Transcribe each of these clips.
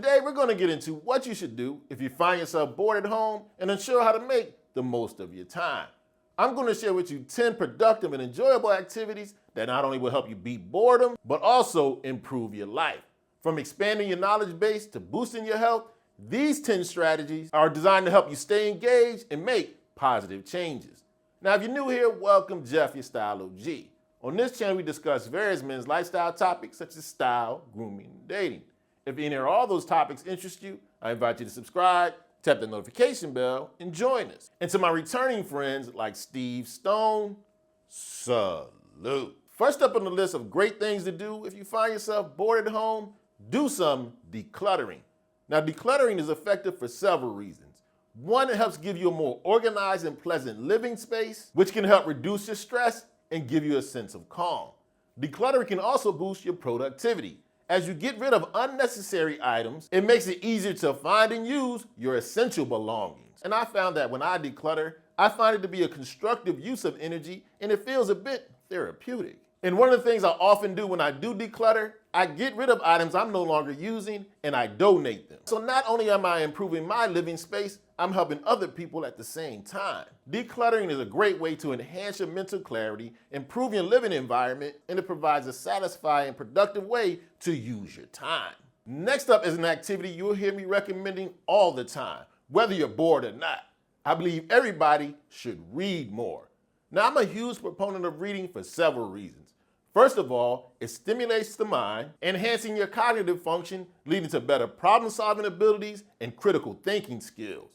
Today, we're going to get into what you should do if you find yourself bored at home and unsure how to make the most of your time. I'm going to share with you 10 productive and enjoyable activities that not only will help you beat boredom, but also improve your life. From expanding your knowledge base to boosting your health, these 10 strategies are designed to help you stay engaged and make positive changes. Now, if you're new here, welcome. Jeff, your Style O.G. On this channel, we discuss various men's lifestyle topics such as style, grooming, and dating. If any or all those topics interest you, I invite you to subscribe, tap the notification bell, and join us. And to my returning friends like Steve Stone, salute. First up on the list of great things to do if you find yourself bored at home, do some decluttering. Now, decluttering is effective for several reasons. One, it helps give you a more organized and pleasant living space, which can help reduce your stress and give you a sense of calm. Decluttering can also boost your productivity. As you get rid of unnecessary items, it makes it easier to find and use your essential belongings. And I found that when I declutter, I find it to be a constructive use of energy and it feels a bit therapeutic. And one of the things I often do when I do declutter, I get rid of items I'm no longer using and I donate them. So not only am I improving my living space, I'm helping other people at the same time. Decluttering is a great way to enhance your mental clarity, improve your living environment, and it provides a satisfying and productive way to use your time. Next up is an activity you'll hear me recommending all the time, whether you're bored or not. I believe everybody should read more. Now, I'm a huge proponent of reading for several reasons. First of all, it stimulates the mind, enhancing your cognitive function, leading to better problem-solving abilities and critical thinking skills.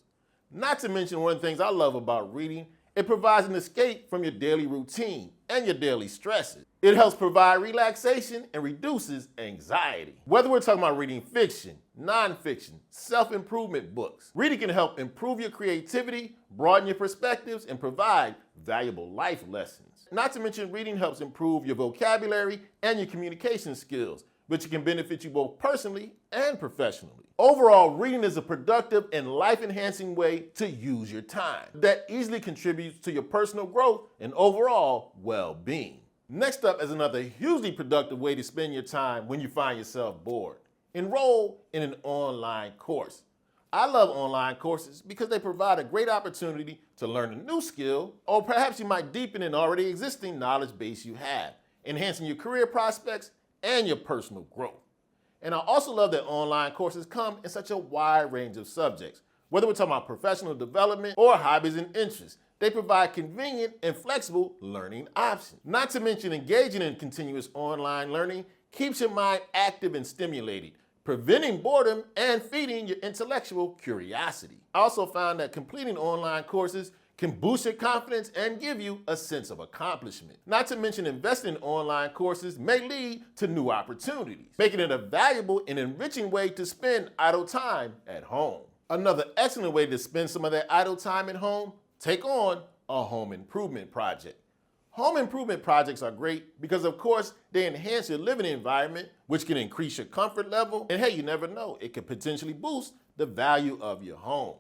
Not to mention one of the things I love about reading, it provides an escape from your daily routine and your daily stresses. It helps provide relaxation and reduces anxiety. Whether we're talking about reading fiction, nonfiction, self-improvement books, reading can help improve your creativity, broaden your perspectives, and provide valuable life lessons. Not to mention, reading helps improve your vocabulary and your communication skills, which can benefit you both personally and professionally. Overall, reading is a productive and life-enhancing way to use your time that easily contributes to your personal growth and overall well-being. Next up is another hugely productive way to spend your time when you find yourself bored. Enroll in an online course. I love online courses because they provide a great opportunity to learn a new skill, or perhaps you might deepen an already existing knowledge base you have, enhancing your career prospects and your personal growth. And I also love that online courses come in such a wide range of subjects. Whether we're talking about professional development or hobbies and interests, they provide convenient and flexible learning options. Not to mention, engaging in continuous online learning keeps your mind active and stimulated, preventing boredom and feeding your intellectual curiosity. I also found that completing online courses can boost your confidence and give you a sense of accomplishment. Not to mention, investing in online courses may lead to new opportunities, making it a valuable and enriching way to spend idle time at home. Another excellent way to spend some of that idle time at home, take on a home improvement project. Home improvement projects are great because, of course, they enhance your living environment, which can increase your comfort level, and hey, you never know, it could potentially boost the value of your home.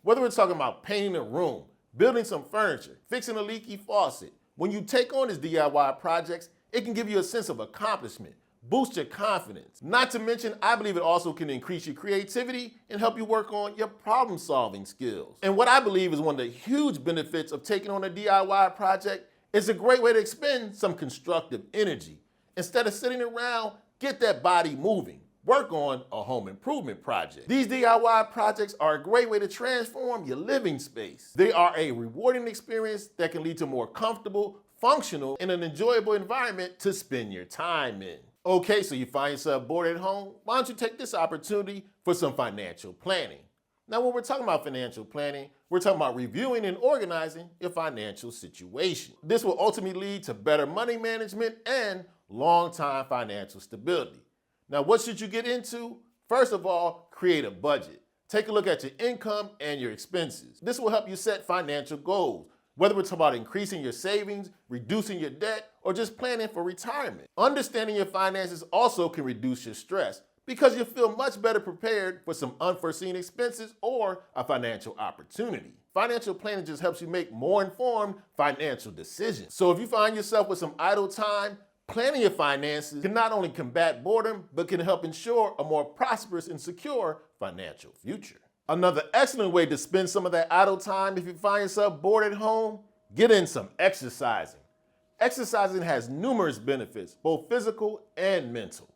Whether we're talking about painting a room, building some furniture, fixing a leaky faucet, when you take on these DIY projects, it can give you a sense of accomplishment, boost your confidence. Not to mention, I believe it also can increase your creativity and help you work on your problem-solving skills. And what I believe is one of the huge benefits of taking on a DIY project is a great way to expend some constructive energy. Instead of sitting around, get that body moving. Work on a home improvement project. These DIY projects are a great way to transform your living space. They are a rewarding experience that can lead to more comfortable, functional, and an enjoyable environment to spend your time in. Okay, so you find yourself bored at home? Why don't you take this opportunity for some financial planning? Now, when we're talking about financial planning, we're talking about reviewing and organizing your financial situation. This will ultimately lead to better money management and long-time financial stability. Now, what should you get into? First of all, create a budget. Take a look at your income and your expenses. This will help you set financial goals, whether we're talking about increasing your savings, reducing your debt, or just planning for retirement. Understanding your finances also can reduce your stress because you'll feel much better prepared for some unforeseen expenses or a financial opportunity. Financial planning just helps you make more informed financial decisions. So if you find yourself with some idle time, Planning your finances can not only combat boredom, but can help ensure a more prosperous and secure financial future. Another excellent way to spend some of that idle time if you find yourself bored at home, get in some exercising. Exercising has numerous benefits, both physical and mental.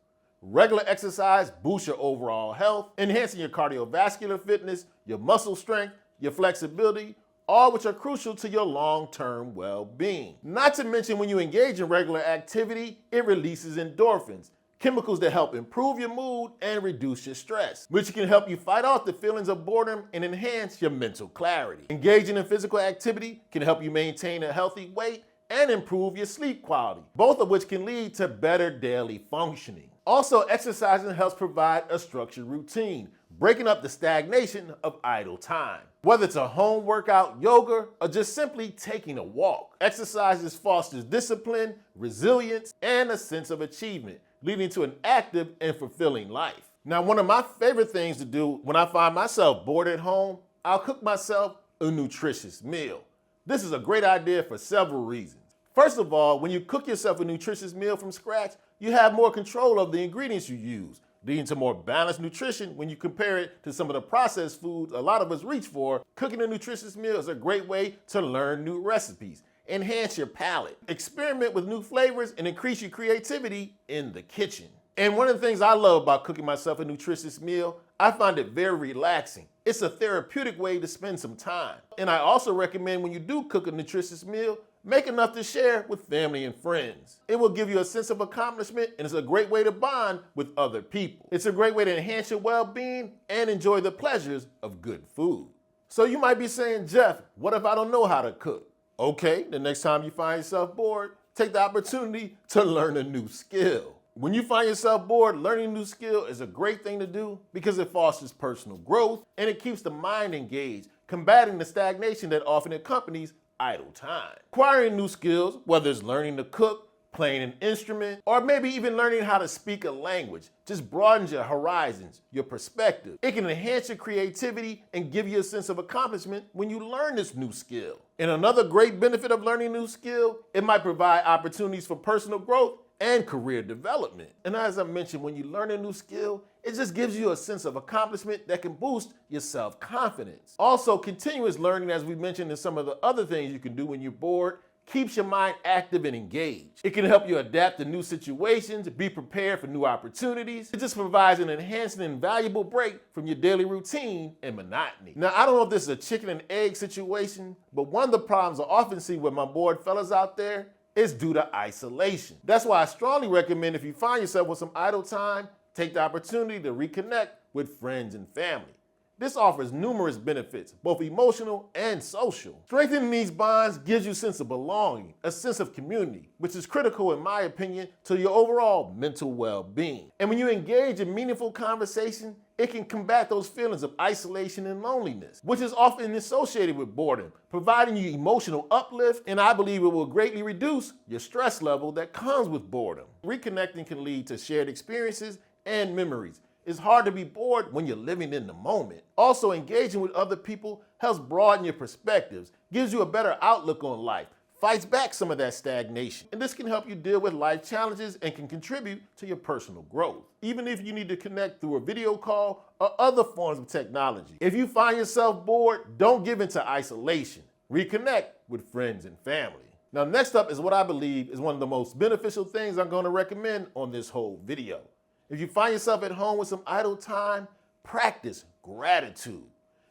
Regular exercise boosts your overall health, enhancing your cardiovascular fitness, your muscle strength, your flexibility, all which are crucial to your long-term well-being. Not to mention when you engage in regular activity, it releases endorphins, chemicals that help improve your mood and reduce your stress, which can help you fight off the feelings of boredom and enhance your mental clarity. Engaging in physical activity can help you maintain a healthy weight and improve your sleep quality, both of which can lead to better daily functioning. Also, exercising helps provide a structured routine, breaking up the stagnation of idle time. Whether it's a home workout, yoga, or just simply taking a walk, exercises fosters discipline, resilience, and a sense of achievement, leading to an active and fulfilling life. Now, one of my favorite things to do when I find myself bored at home, I'll cook myself a nutritious meal. This is a great idea for several reasons. First of all, when you cook yourself a nutritious meal from scratch, you have more control of the ingredients you use, leading to more balanced nutrition when you compare it to some of the processed foods a lot of us reach for. Cooking a nutritious meal is a great way to learn new recipes, enhance your palate, experiment with new flavors, and increase your creativity in the kitchen. And one of the things I love about cooking myself a nutritious meal, I find it very relaxing. It's a therapeutic way to spend some time. And I also recommend when you do cook a nutritious meal, make enough to share with family and friends. It will give you a sense of accomplishment, and it's a great way to bond with other people. It's a great way to enhance your well-being and enjoy the pleasures of good food. So you might be saying, Jeff, what if I don't know how to cook? Okay, the next time you find yourself bored, take the opportunity to learn a new skill. When you find yourself bored, learning a new skill is a great thing to do because it fosters personal growth and it keeps the mind engaged, combating the stagnation that often accompanies idle time. Acquiring new skills, whether it's learning to cook, playing an instrument, or maybe even learning how to speak a language, just broadens your horizons, your perspective. It can enhance your creativity and give you a sense of accomplishment when you learn this new skill. And another great benefit of learning a new skill, it might provide opportunities for personal growth and career development. And as I mentioned, when you learn a new skill, it just gives you a sense of accomplishment that can boost your self-confidence. Also, continuous learning, as we mentioned in some of the other things you can do when you're bored, keeps your mind active and engaged. It can help you adapt to new situations, be prepared for new opportunities. It just provides an enhanced and valuable break from your daily routine and monotony. Now, I don't know if this is a chicken and egg situation, but one of the problems I often see with my bored fellas out there is due to isolation. That's why I strongly recommend if you find yourself with some idle time, take the opportunity to reconnect with friends and family. This offers numerous benefits, both emotional and social. Strengthening these bonds gives you a sense of belonging, a sense of community, which is critical, in my opinion, to your overall mental well-being. And when you engage in meaningful conversation, it can combat those feelings of isolation and loneliness, which is often associated with boredom, providing you emotional uplift, and I believe it will greatly reduce your stress level that comes with boredom. Reconnecting can lead to shared experiences and memories. It's hard to be bored when you're living in the moment. Also, engaging with other people helps broaden your perspectives, gives you a better outlook on life, fights back some of that stagnation. And this can help you deal with life challenges and can contribute to your personal growth, even if you need to connect through a video call or other forms of technology. If you find yourself bored, don't give into isolation. Reconnect with friends and family. Now, next up is what I believe is one of the most beneficial things I'm going to recommend on this whole video. If you find yourself at home with some idle time, practice gratitude.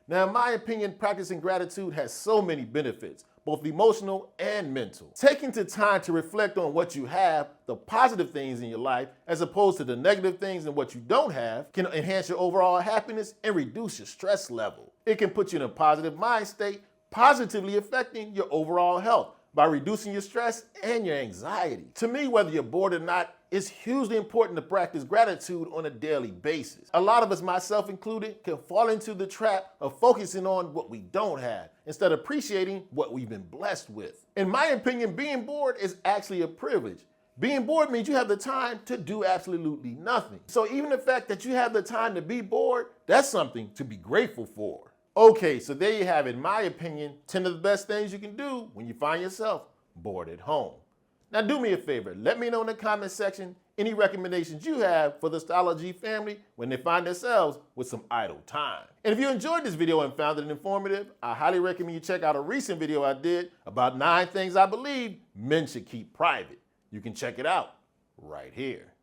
Now, in my opinion, practicing gratitude has so many benefits, both emotional and mental. Taking the time to reflect on what you have, the positive things in your life, as opposed to the negative things and what you don't have, can enhance your overall happiness and reduce your stress level. It can put you in a positive mind state, positively affecting your overall health by reducing your stress and your anxiety. To me, whether you're bored or not, it's hugely important to practice gratitude on a daily basis. A lot of us, myself included, can fall into the trap of focusing on what we don't have instead of appreciating what we've been blessed with. In my opinion, being bored is actually a privilege. Being bored means you have the time to do absolutely nothing. So even the fact that you have the time to be bored, that's something to be grateful for. Okay, so there you have it. In my opinion, 10 of the best things you can do when you find yourself bored at home. Now do me a favor, let me know in the comment section any recommendations you have for the Style O.G family when they find themselves with some idle time. And if you enjoyed this video and found it informative, I highly recommend you check out a recent video I did about 9 things I believe men should keep private. You can check it out right here.